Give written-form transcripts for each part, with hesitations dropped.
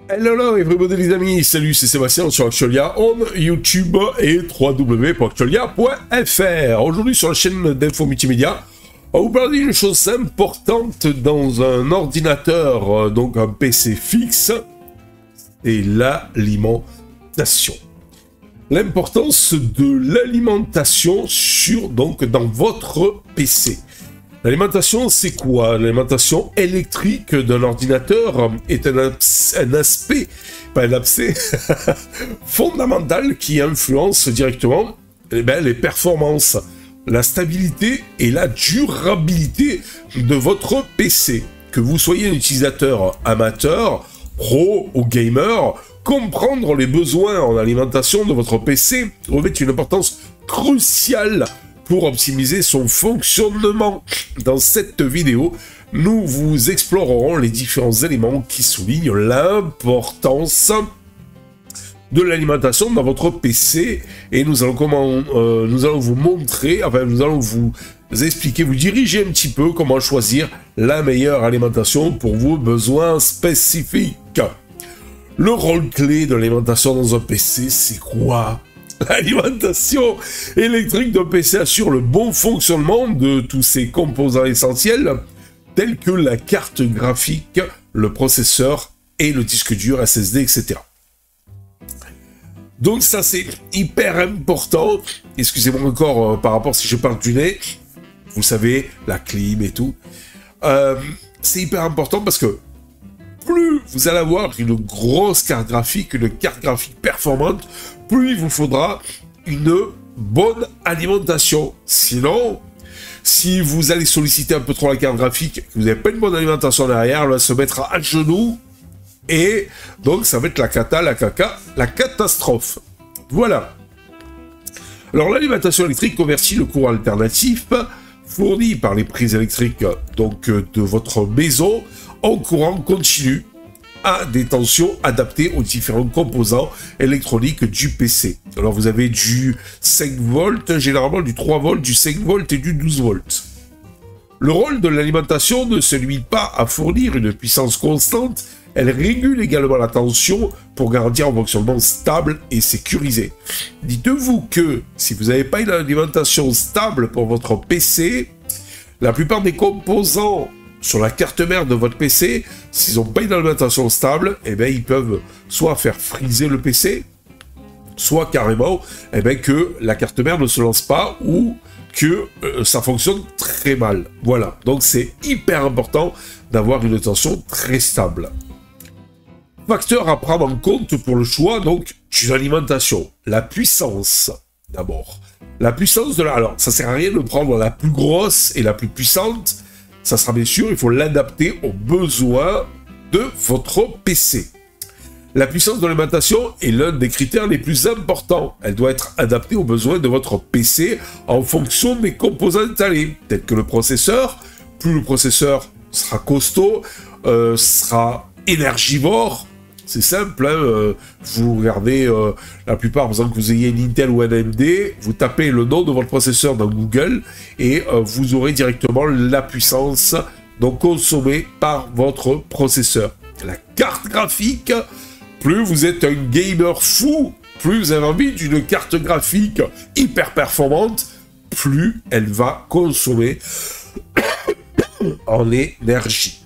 Hello everybody les amis, salut, c'est Sébastien sur Actualia, on YouTube et www.actualia.fr. Aujourd'hui sur la chaîne d'Info Multimédia, on va vous parler d'une chose importante dans un ordinateur, donc un PC fixe, et l'alimentation. L'importance de l'alimentation dans votre PC. L'alimentation, c'est quoi? L'alimentation électrique d'un ordinateur est un aspect fondamental qui influence directement les performances, la stabilité et la durabilité de votre PC. Que vous soyez un utilisateur amateur, pro ou gamer, comprendre les besoins en alimentation de votre PC revêt une importance cruciale pour optimiser son fonctionnement. Dans cette vidéo, nous vous explorerons les différents éléments qui soulignent l'importance de l'alimentation dans votre PC et nous allons vous montrer, nous allons vous expliquer, vous diriger un petit peu comment choisir la meilleure alimentation pour vos besoins spécifiques. Le rôle clé de l'alimentation dans un PC, c'est quoi? L'alimentation électrique d'un PC assure le bon fonctionnement de tous ses composants essentiels, tels que la carte graphique, le processeur et le disque dur SSD, etc. Donc ça c'est hyper important. Excusez-moi encore par rapport si je parle du nez. Vous savez, la clim et tout. C'est hyper important parce que plus vous allez avoir une grosse carte graphique, une carte graphique performante, plus il vous faudra une bonne alimentation. Sinon, si vous allez solliciter un peu trop la carte graphique, que vous n'avez pas une bonne alimentation derrière, elle va se mettre à genoux, et donc ça va être la cata, la caca, la catastrophe. Voilà. Alors l'alimentation électrique convertit le courant alternatif fourni par les prises électriques de votre maison en courant continu à des tensions adaptées aux différents composants électroniques du PC. Alors vous avez du 5 volts, généralement du 3 volts, du 5 volts et du 12 volts. Le rôle de l'alimentation ne se limite pas à fournir une puissance constante, elle régule également la tension pour garantir un fonctionnement stable et sécurisé. Dites-vous que si vous n'avez pas une alimentation stable pour votre PC, la plupart des composants sur la carte mère de votre PC, s'ils n'ont pas une alimentation stable, ils peuvent soit faire friser le PC, soit carrément que la carte mère ne se lance pas ou que ça fonctionne très mal. Voilà, donc c'est hyper important d'avoir une tension très stable. Facteur à prendre en compte pour le choix d'une alimentation. La puissance, d'abord. La puissance de la... Alors, ça sert à rien de prendre la plus grosse et la plus puissante. Ça sera bien sûr, il faut l'adapter aux besoins de votre PC. La puissance de l'alimentation est l'un des critères les plus importants. Elle doit être adaptée aux besoins de votre PC en fonction des composants installés, tels que le processeur. Plus le processeur sera costaud, sera énergivore. C'est simple, vous regardez la plupart, par exemple, que vous ayez une Intel ou un AMD, vous tapez le nom de votre processeur dans Google et vous aurez directement la puissance consommée par votre processeur. La carte graphique, plus vous êtes un gamer fou, plus vous avez envie d'une carte graphique hyper performante, plus elle va consommer en énergie.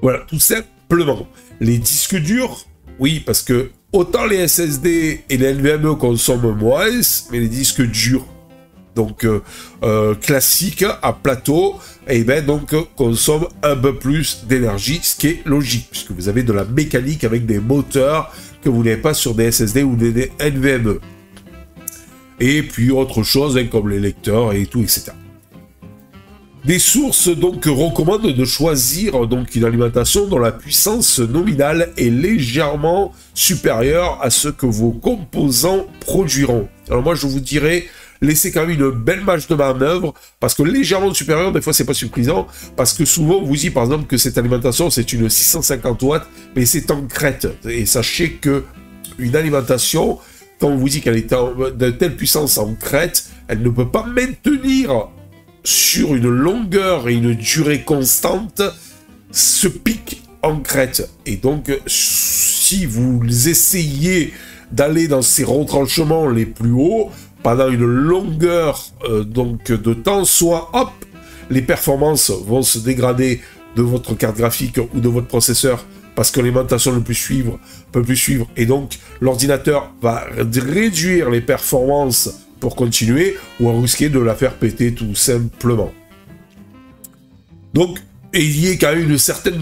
Voilà, tout simplement. Les disques durs, oui, parce que autant les SSD et les NVMe consomment moins, mais les disques durs, classiques, à plateau, consomment un peu plus d'énergie, ce qui est logique, puisque vous avez de la mécanique avec des moteurs que vous n'avez pas sur des SSD ou des NVMe. Et puis autre chose, comme les lecteurs et tout, etc. Des sources recommandent de choisir une alimentation dont la puissance nominale est légèrement supérieure à ce que vos composants produiront. Alors moi je vous dirais, laissez quand même une belle marge de manœuvre, parce que légèrement supérieure, des fois c'est pas suffisant, parce que souvent on vous dit par exemple que cette alimentation c'est une 650 watts, mais c'est en crête. Et sachez que une alimentation, quand on vous dit qu'elle est de telle puissance en crête, elle ne peut pas maintenir sur une longueur et une durée constante ce pic en crête. Et donc, si vous essayez d'aller dans ces retranchements les plus hauts, pendant une longueur donc de temps, soit hop, les performances vont se dégrader de votre carte graphique ou de votre processeur parce que l'alimentation ne peut plus suivre, et donc l'ordinateur va réduire les performances pour continuer, ou en risquer de la faire péter tout simplement. Donc, il y a quand même une certaine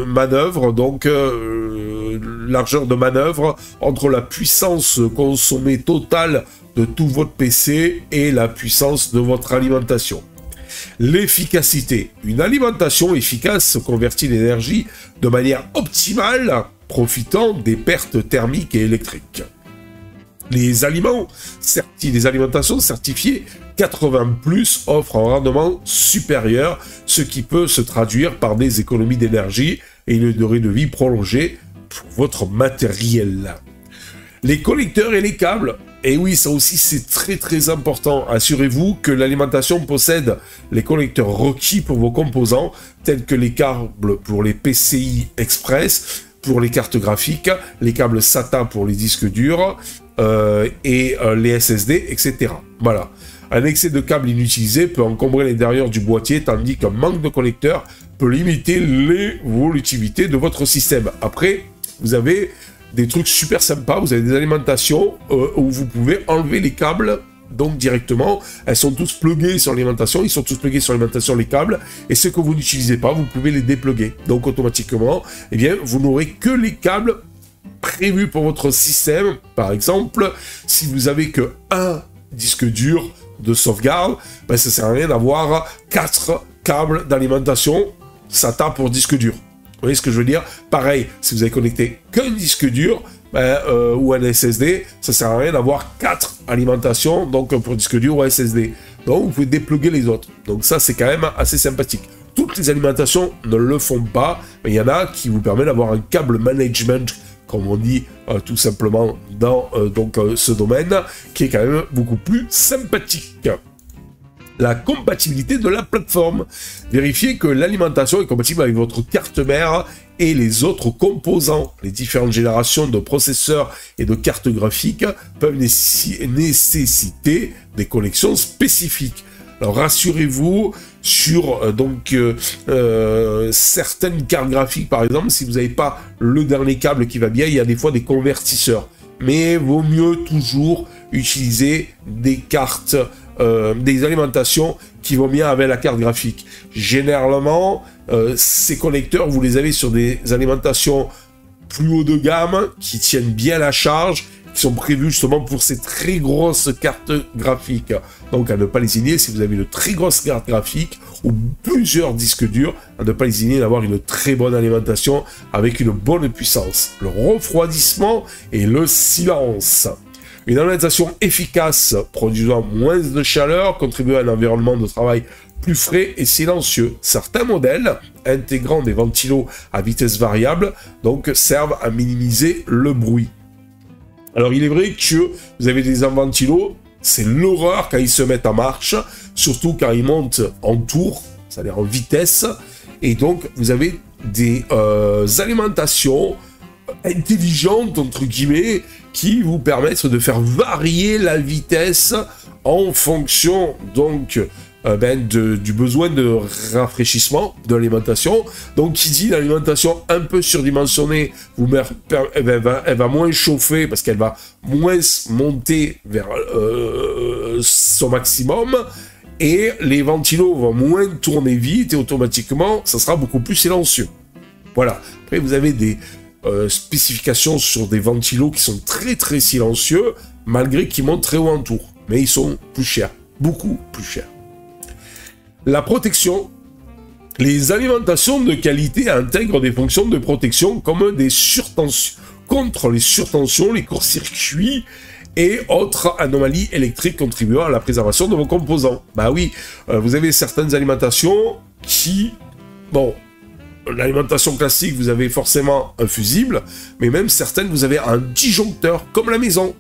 manœuvre, donc largeur de manœuvre entre la puissance consommée totale de tout votre PC et la puissance de votre alimentation. L'efficacité. Une alimentation efficace convertit l'énergie de manière optimale, profitant des pertes thermiques et électriques. Les alimentations certifiées 80+, offrent un rendement supérieur, ce qui peut se traduire par des économies d'énergie et une durée de vie prolongée pour votre matériel. Les connecteurs et les câbles. Et oui, ça aussi c'est très très important. Assurez-vous que l'alimentation possède les connecteurs requis pour vos composants, tels que les câbles pour les PCI Express, pour les cartes graphiques, les câbles SATA pour les disques durs, et les SSD, etc. Voilà. Un excès de câbles inutilisés peut encombrer l'intérieur du boîtier, tandis qu'un manque de connecteurs peut limiter l'évolutivité de votre système. Après, vous avez des trucs super sympas, vous avez des alimentations où vous pouvez enlever les câbles, donc directement, elles sont tous pluguées sur l'alimentation, ils sont tous plugués sur l'alimentation, les câbles, et ceux que vous n'utilisez pas, vous pouvez les dépluguer. Donc automatiquement, eh bien, vous n'aurez que les câbles prévus pour votre système. Par exemple, si vous avez que un disque dur de sauvegarde, ben, ça sert à rien d'avoir 4 câbles d'alimentation SATA pour disque dur. Vous voyez ce que je veux dire? Pareil, si vous avez connecté qu'un disque dur ou un SSD, ça sert à rien d'avoir 4 alimentations donc pour disque dur ou SSD. Donc vous pouvez dépluguer les autres. Donc ça c'est quand même assez sympathique. Toutes les alimentations ne le font pas, mais il y en a qui vous permettent d'avoir un câble management, comme on dit tout simplement dans ce domaine, qui est quand même beaucoup plus sympathique. La compatibilité de la plateforme. Vérifiez que l'alimentation est compatible avec votre carte mère et les autres composants. Les différentes générations de processeurs et de cartes graphiques peuvent nécessiter des connexions spécifiques. Alors rassurez-vous sur certaines cartes graphiques, par exemple, si vous n'avez pas le dernier câble qui va bien, il y a des fois des convertisseurs. Mais vaut mieux toujours utiliser des cartes, des alimentations qui vont bien avec la carte graphique. Généralement, ces connecteurs, vous les avez sur des alimentations plus haut de gamme, qui tiennent bien la charge, qui sont prévus justement pour ces très grosses cartes graphiques. Donc à ne pas lésigner, si vous avez une très grosse carte graphique ou plusieurs disques durs, à ne pas lésigner d'avoir une très bonne alimentation avec une bonne puissance. Le refroidissement et le silence. Une alimentation efficace, produisant moins de chaleur, contribue à un environnement de travail plus frais et silencieux. Certains modèles, intégrant des ventilos à vitesse variable, donc servent à minimiser le bruit. Alors il est vrai que vous avez des ventilos, c'est l'horreur quand ils se mettent en marche, surtout quand ils montent en tour, c'est-à-dire en vitesse, et donc vous avez des alimentations intelligentes, entre guillemets, qui vous permettent de faire varier la vitesse en fonction donc du besoin de rafraîchissement de l'alimentation. Donc qui dit l'alimentation un peu surdimensionnée, elle va moins chauffer parce qu'elle va moins monter vers son maximum, et les ventilos vont moins tourner vite, et automatiquement ça sera beaucoup plus silencieux. Voilà. Après vous avez des spécifications sur des ventilos qui sont très très silencieux, malgré qu'ils montent très haut en tour, mais ils sont plus chers, beaucoup plus chers. La protection. Les alimentations de qualité intègrent des fonctions de protection comme des surtensions, contre les surtensions, les courts-circuits et autres anomalies électriques contribuant à la préservation de vos composants. Bah oui, vous avez certaines alimentations qui, bon, l'alimentation classique, vous avez forcément un fusible, mais même certaines, vous avez un disjoncteur, comme la maison.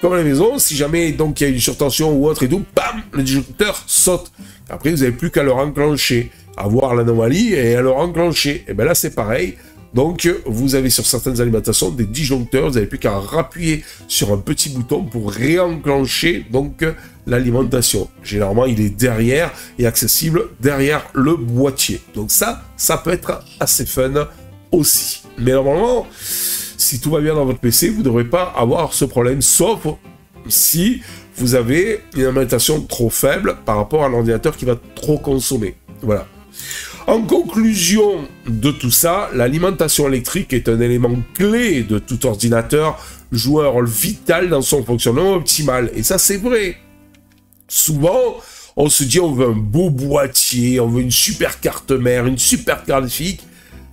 Comme la maison, si jamais donc il y a une surtension ou autre et tout, bam, le disjoncteur saute. Après, vous n'avez plus qu'à le enclencher. avoir l'anomalie et à le enclencher. Et bien là, c'est pareil. Donc, vous avez sur certaines alimentations des disjoncteurs, vous n'avez plus qu'à rappuyer sur un petit bouton pour réenclencher donc l'alimentation. Généralement, il est derrière et accessible derrière le boîtier. Donc ça peut être assez fun aussi. Mais normalement, si tout va bien dans votre PC, vous ne devrez pas avoir ce problème, sauf si vous avez une alimentation trop faible par rapport à l'ordinateur qui va trop consommer. Voilà. En conclusion de tout ça, l'alimentation électrique est un élément clé de tout ordinateur, joue un rôle vital dans son fonctionnement optimal. Et ça, c'est vrai. Souvent, on se dit on veut un beau boîtier, on veut une super carte mère, une super carte graphique,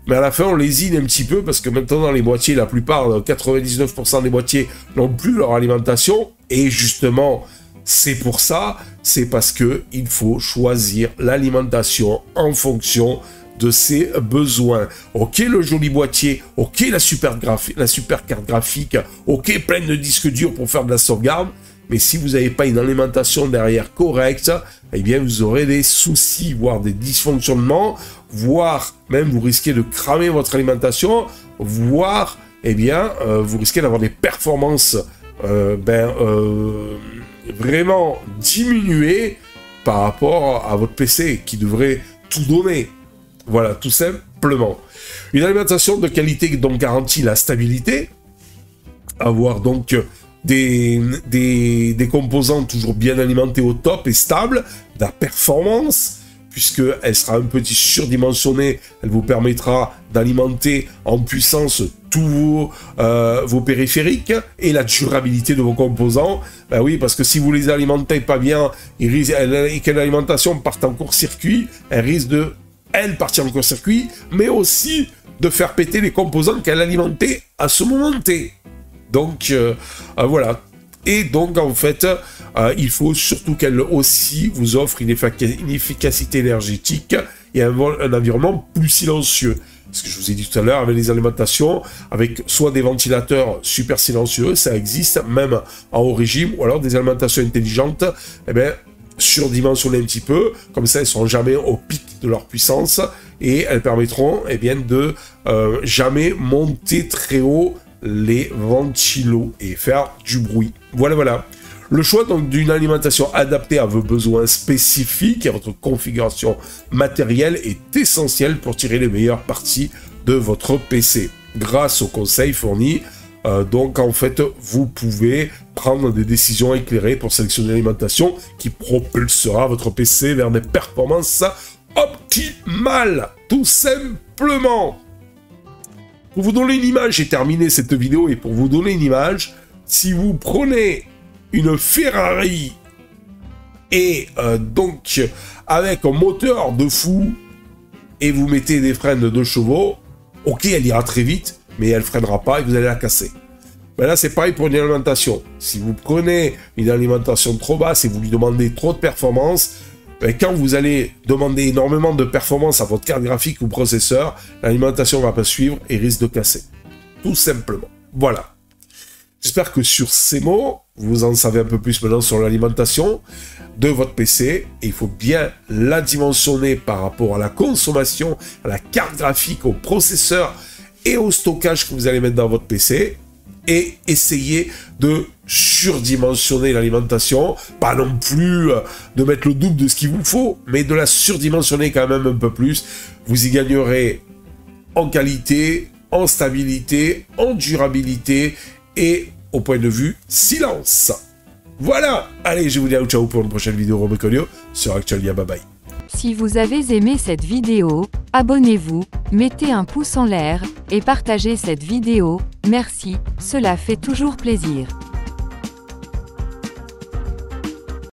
mais à la fin, on lésine un petit peu parce que maintenant, dans les boîtiers, la plupart, 99% des boîtiers n'ont plus leur alimentation. Et justement, c'est pour ça, c'est parce que il faut choisir l'alimentation en fonction de ses besoins. Ok, le joli boîtier, ok, la super carte graphique, ok, plein de disques durs pour faire de la sauvegarde, mais si vous n'avez pas une alimentation derrière correcte, eh bien vous aurez des soucis, voire des dysfonctionnements, voire même vous risquez de cramer votre alimentation, voire eh bien vous risquez d'avoir des performances vraiment diminuées par rapport à votre PC qui devrait tout donner. Voilà, tout simplement. Une alimentation de qualité donc garantit la stabilité, avoir donc des composants toujours bien alimentés au top et stables, de la performance, puisqu'elle sera un petit surdimensionnée, elle vous permettra d'alimenter en puissance tous vos périphériques, et la durabilité de vos composants. Ben oui, parce que si vous les alimentez pas bien, et que l'alimentation parte en court-circuit, elle risque de, partir en court-circuit, mais aussi de faire péter les composants qu'elle alimentait à ce moment T. Donc, voilà. Et donc, en fait, il faut surtout qu'elle aussi vous offre une efficacité énergétique et un environnement plus silencieux. Ce que je vous ai dit tout à l'heure, avec les alimentations, avec soit des ventilateurs super silencieux, ça existe, même en haut régime, ou alors des alimentations intelligentes, eh bien, surdimensionnées un petit peu, comme ça, elles ne seront jamais au pic de leur puissance, et elles permettront, eh bien, de jamais monter très haut les ventilos et faire du bruit. Voilà, voilà. Le choix donc d'une alimentation adaptée à vos besoins spécifiques et à votre configuration matérielle est essentiel pour tirer les meilleures parties de votre PC. Grâce aux conseils fournis, donc en fait, vous pouvez prendre des décisions éclairées pour sélectionner l'alimentation qui propulsera votre PC vers des performances optimales, tout simplement. Pour vous donner une image, j'ai terminé cette vidéo, et pour vous donner une image, si vous prenez une Ferrari et donc avec un moteur de fou et vous mettez des freins de 2 chevaux, ok, elle ira très vite, mais elle freinera pas et vous allez la casser. Ben là, c'est pareil pour une alimentation. Si vous prenez une alimentation trop basse et vous lui demandez trop de performance, ben quand vous allez demander énormément de performance à votre carte graphique ou processeur, l'alimentation ne va pas suivre et risque de casser. Tout simplement. Voilà. J'espère que sur ces mots, vous en savez un peu plus maintenant sur l'alimentation de votre PC. Et il faut bien la dimensionner par rapport à la consommation, à la carte graphique, au processeur et au stockage que vous allez mettre dans votre PC. Et essayer de surdimensionner l'alimentation. Pas non plus de mettre le double de ce qu'il vous faut, mais de la surdimensionner quand même un peu plus. Vous y gagnerez en qualité, en stabilité, en durabilité et au point de vue silence. Voilà. Allez, je vous dis ciao pour une prochaine vidéo Robocolio sur Actualia. Bye bye. Si vous avez aimé cette vidéo, abonnez-vous, mettez un pouce en l'air et partagez cette vidéo. Merci, cela fait toujours plaisir.